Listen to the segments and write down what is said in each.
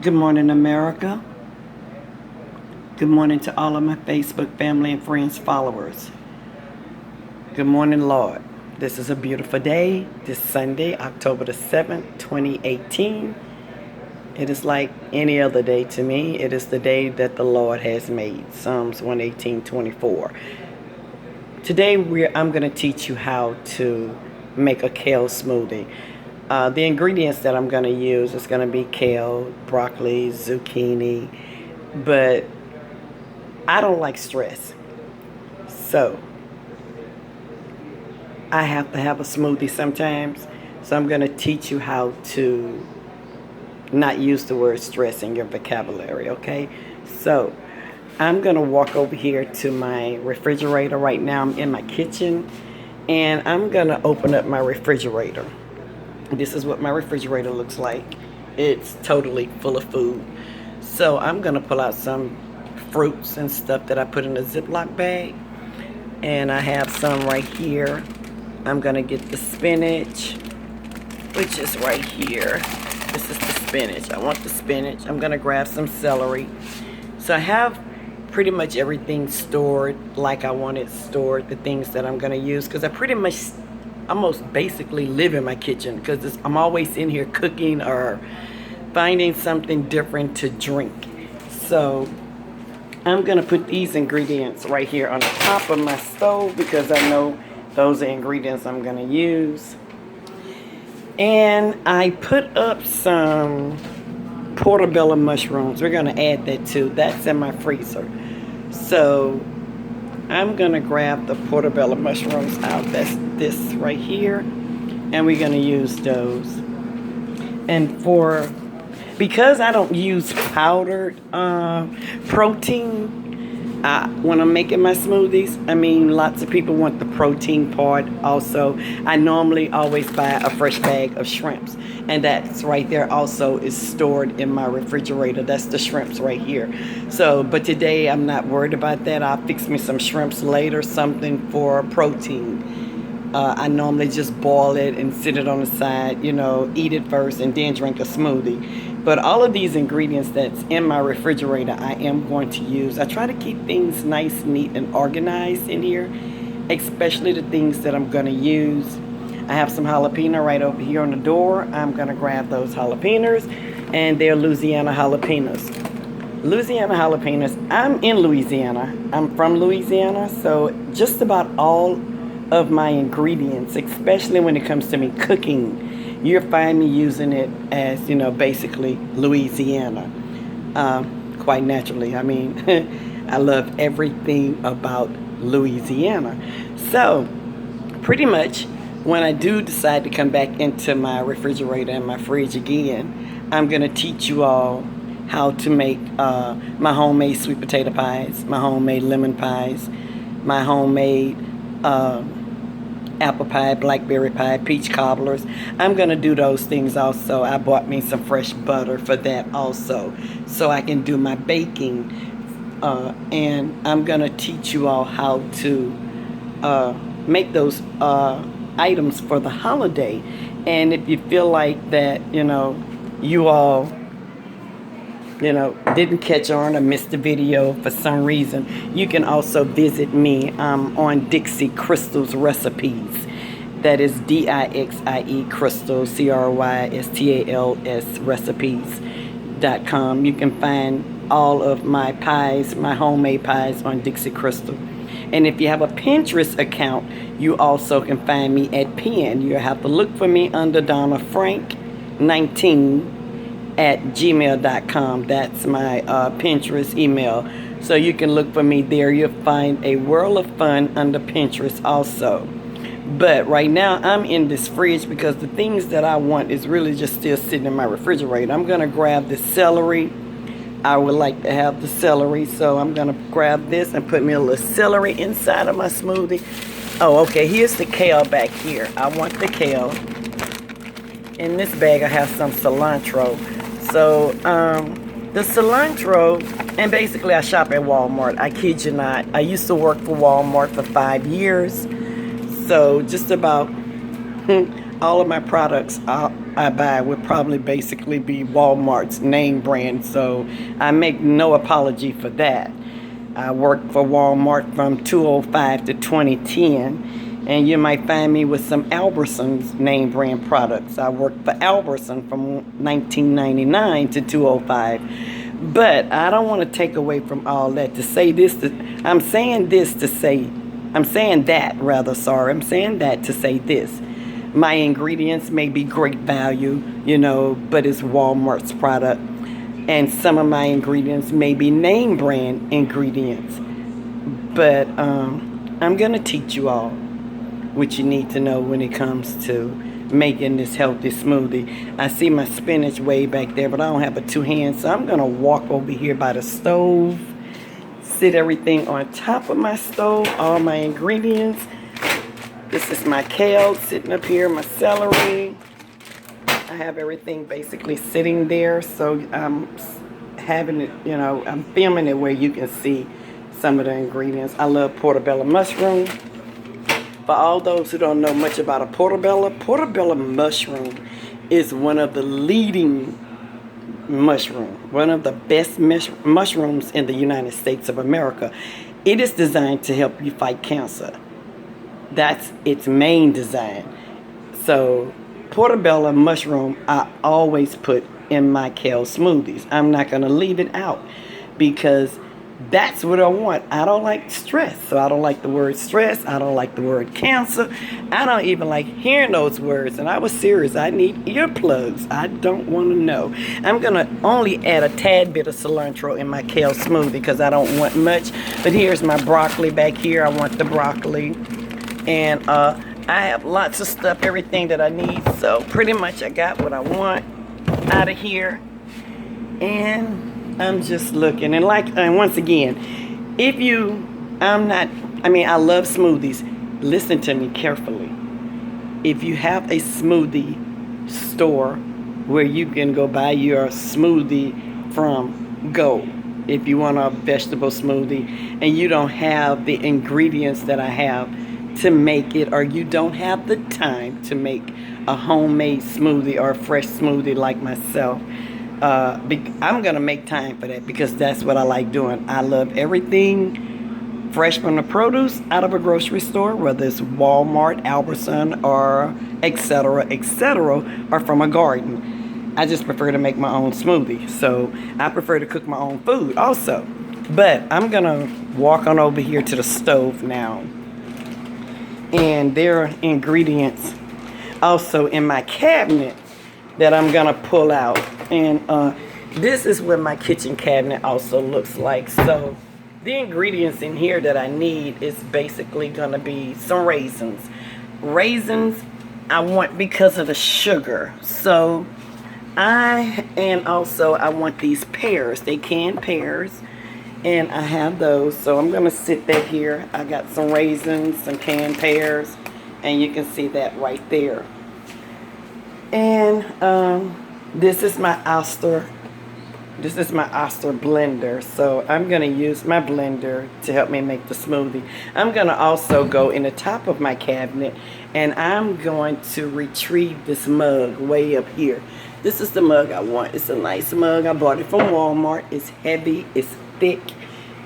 Good morning, America. Good morning to all of my Facebook family and friends, followers. Good morning, Lord. This is a beautiful day. This Sunday, October the 7th, 2018. It is like any other day to me. It is the day that the Lord has made. Psalms 118:24. Today, I'm going to teach you how to make a kale smoothie. The ingredients that I'm going to use is going to be kale, broccoli, zucchini, but I don't like stress. So I have to have a smoothie sometimes. So I'm going to teach you how to not use the word stress in your vocabulary, okay? So I'm going to walk over here to my refrigerator. Right now I'm in my kitchen, and I'm going to open up my refrigerator. This is what my refrigerator looks like. It's totally full of food. So I'm going to pull out some fruits and stuff that I put in a Ziploc bag. And I have some right here. I'm going to get the spinach, which is right here. This is the spinach. I want the spinach. I'm going to grab some celery. So I have pretty much everything stored like I want it stored, the things that I'm going to use, because I pretty much almost basically live in my kitchen, because I'm always in here cooking or finding something different to drink. So I'm going to put these ingredients right here on the top of my stove, because I know those are ingredients I'm going to use. And I put up some Portobello mushrooms. We're going to add that too. That's in my freezer. So I'm going to grab the Portobello mushrooms out. That's this right here. And we're going to use those. And because I don't use powdered protein when I'm making my smoothies, I mean, lots of people want the protein part also. I normally always buy a fresh bag of shrimps. And that's right there also is stored in my refrigerator. That's the shrimps right here. So, but today I'm not worried about that. I'll fix me some shrimps later, something for protein. I normally just boil it and sit it on the side, eat it first and then drink a smoothie. But all of these ingredients that's in my refrigerator, I am going to use. I try to keep things nice, neat, and organized in here, especially the things that I'm going to use. I have some jalapeno right over here on the door. I'm going to grab those jalapenos, and they're Louisiana jalapenos. Louisiana jalapenos. I'm in Louisiana. I'm from Louisiana, so just about all of my ingredients, especially when it comes to me cooking, you'll find me using it as, basically Louisiana. Quite naturally. I mean, I love everything about Louisiana. So, pretty much, when I do decide to come back into my refrigerator and my fridge again, I'm going to teach you all how to make my homemade sweet potato pies, my homemade lemon pies, my homemade apple pie, blackberry pie, peach cobblers. I'm going to do those things also. I bought me some fresh butter for that also, so I can do my baking. And I'm going to teach you all how to make those items for the holiday. And if you feel like that, you all didn't catch on or missed the video for some reason, you can also visit me on Dixie Crystal's Recipes. That is DIXIE Crystals, CRYSTALS Recipes.com. You can find all of my pies, my homemade pies, on Dixie Crystal. And if you have a Pinterest account, you also can find me at Pin. You have to look for me under Donna Frank 19 at gmail.com. That's my Pinterest email. So you can look for me there. You'll find a world of fun under Pinterest also. But right now I'm in this fridge because the things that I want is really just still sitting in my refrigerator. I'm going to grab the celery. I would like to have the celery, so I'm going to grab this and put me a little celery inside of my smoothie. Oh, okay, here's the kale back here. I want the kale. In this bag I have some cilantro. So the cilantro, and basically I shop at Walmart. I kid you not. I used to work for Walmart for 5 years. So just about all of my products I buy would probably basically be Walmart's name brand, so I make no apology for that. I worked for Walmart from 2005 to 2010, and you might find me with some Albertsons name brand products. I worked for Albertson from 1999 to 2005. But I don't want to take away from all that to say this. I'm saying that to say this. My ingredients may be great value, but it's Walmart's product. And some of my ingredients may be name brand ingredients. But I'm going to teach you all what you need to know when it comes to making this healthy smoothie. I see my spinach way back there, but I don't have a two hands, so I'm going to walk over here by the stove, sit everything on top of my stove, all my ingredients. This is my kale sitting up here, my celery. I have everything basically sitting there, so I'm having it, I'm filming it where you can see some of the ingredients. I love portobello mushroom. For all those who don't know much about a portobello mushroom is one of the leading mushrooms, one of the best mushrooms in the United States of America. It is designed to help you fight cancer. That's its main design. So portobello mushroom I always put in my kale smoothies. I'm not going to leave it out because that's what I want. I don't like stress. So I don't like the word stress. I don't like the word cancer. I don't even like hearing those words. And I was serious. I need earplugs. I don't want to know. I'm going to only add a tad bit of cilantro in my kale smoothie because I don't want much. But here's my broccoli back here. I want the broccoli. And I have lots of stuff, everything that I need. So pretty much I got what I want out of here. And I'm just looking, and once again, I love smoothies. Listen to me carefully. If you have a smoothie store where you can go buy your smoothie from, go. If you want a vegetable smoothie and you don't have the ingredients that I have to make it, or you don't have the time to make a homemade smoothie or a fresh smoothie like myself, I'm going to make time for that because that's what I like doing. I love everything fresh from the produce out of a grocery store, whether it's Walmart, Albertson, or etc., or from a garden. I just prefer to make my own smoothie. So I prefer to cook my own food also. But I'm going to walk on over here to the stove now. And there are ingredients also in my cabinet that I'm going to pull out. And this is what my kitchen cabinet also looks like. So the ingredients in here that I need is basically going to be some raisins. Raisins I want because of the sugar. So I want these pears. They canned pears. And I have those. So I'm going to sit that here. I got some raisins, some canned pears. And you can see that right there. And this is my Oster blender. So I'm going to use my blender to help me make the smoothie. I'm going to also go in the top of my cabinet and I'm going to retrieve this mug way up here. This is the mug I want. It's a nice mug. I bought it from Walmart. It's heavy, it's thick,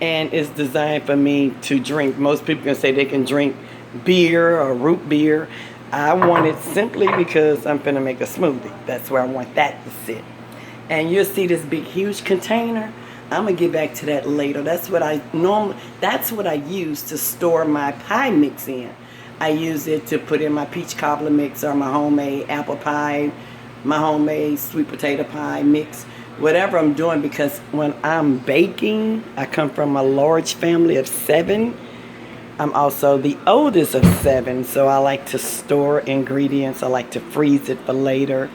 and it's designed for me to drink. Most people can say they can drink beer or root beer. I want it simply because I'm finna make a smoothie. That's where I want that to sit. And you'll see this big, huge container. I'm gonna get back to that later. That's what I use to store my pie mix in. I use it to put in my peach cobbler mix or my homemade apple pie, my homemade sweet potato pie mix, whatever I'm doing, because when I'm baking, I come from a large family of 7. I'm also the oldest of 7, so I like to store ingredients. I like to freeze it for later,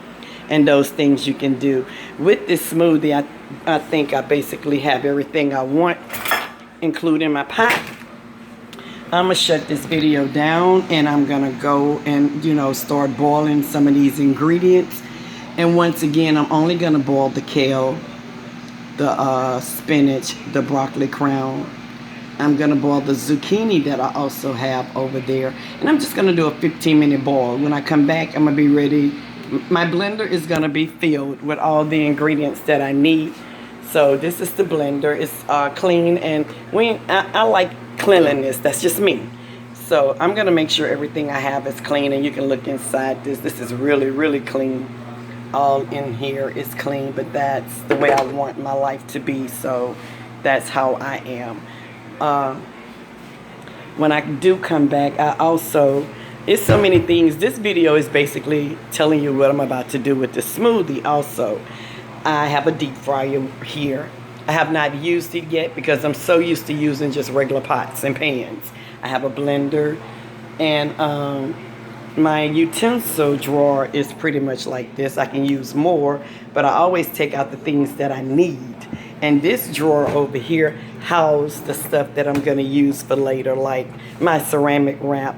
and those things you can do. With this smoothie, I think I basically have everything I want, including my pie. I'm going to shut this video down, and I'm going to go and, start boiling some of these ingredients. And once again, I'm only going to boil the kale, the spinach, the broccoli crown, I'm going to boil the zucchini that I also have over there. And I'm just going to do a 15-minute boil. When I come back, I'm going to be ready. My blender is going to be filled with all the ingredients that I need. So this is the blender. It's clean, and I like cleanliness. That's just me. So I'm going to make sure everything I have is clean, and you can look inside this. This is really, really clean. All in here is clean, but that's the way I want my life to be. So that's how I am. When I do come back, it's so many things. This video is basically telling you what I'm about to do with the smoothie. Also, I have a deep fryer here. I have not used it yet because I'm so used to using just regular pots and pans. I have a blender, and my utensil drawer is pretty much like this. I can use more, but I always take out the things that I need. And this drawer over here houses the stuff that I'm going to use for later, like my ceramic wrap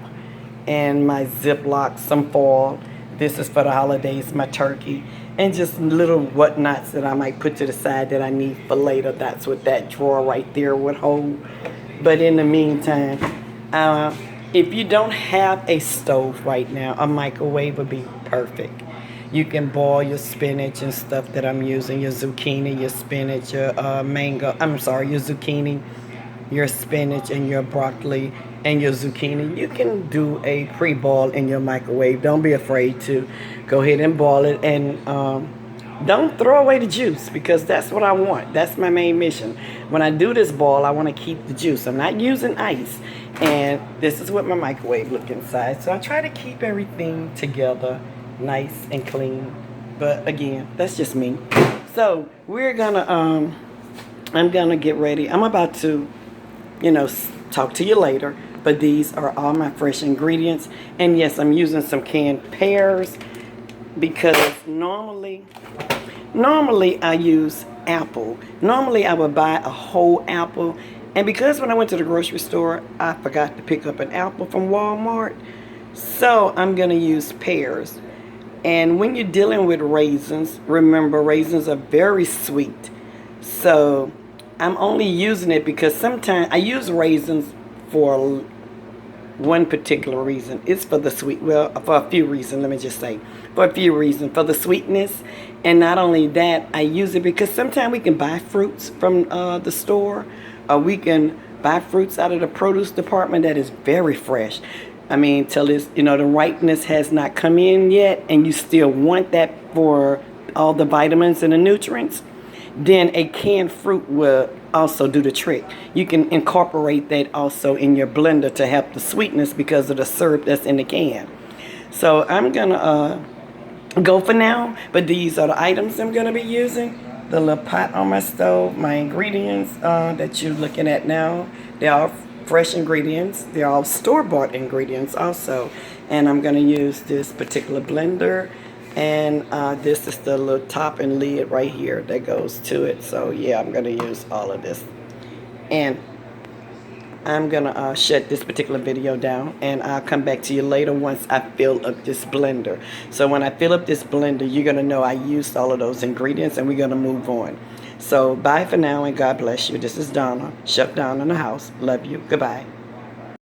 and my Ziploc, some foil. This is for the holidays, my turkey, and just little whatnots that I might put to the side that I need for later. That's what that drawer right there would hold. But in the meantime, if you don't have a stove right now, a microwave would be perfect. You can boil your spinach and stuff that I'm using, your zucchini, your spinach, your your zucchini, your spinach, and your broccoli, and your zucchini. You can do a pre-boil in your microwave. Don't be afraid to go ahead and boil it, and don't throw away the juice, because that's what I want. That's my main mission. When I do this boil, I want to keep the juice. I'm not using ice. And this is what my microwave looks inside. So I try to keep everything together, nice and clean. But again, that's just me. So we're gonna I'm gonna get ready. I'm about to, talk to you later. But these are all my fresh ingredients. And yes, I'm using some canned pears, because normally I use apple. Normally I would buy a whole apple. And because when I went to the grocery store, I forgot to pick up an apple from Walmart. So I'm going to use pears. And when you're dealing with raisins, remember, raisins are very sweet. So I'm only using it because sometimes I use raisins for one particular reason. It's for the sweet, well, for a few reasons, let me just say. For a few reasons. For the sweetness. And not only that, I use it because sometimes we can buy fruits from the store. Or we can buy fruits out of the produce department that is very fresh. I mean, till it's, the ripeness has not come in yet, and you still want that for all the vitamins and the nutrients, then a canned fruit will also do the trick. You can incorporate that also in your blender to help the sweetness because of the syrup that's in the can. So I'm going to go for now, but these are the items I'm going to be using. The little pot on my stove, my ingredients that you're looking at now, they're all fresh ingredients. They're all store-bought ingredients also. And I'm going to use this particular blender. And this is the little top and lid right here that goes to it. So yeah, I'm going to use all of this. And I'm going to shut this particular video down, and I'll come back to you later once I fill up this blender. So when I fill up this blender, you're going to know I used all of those ingredients, and we're going to move on. So bye for now, and God bless you. This is Donna, Chef Donna in the house. Love you. Goodbye.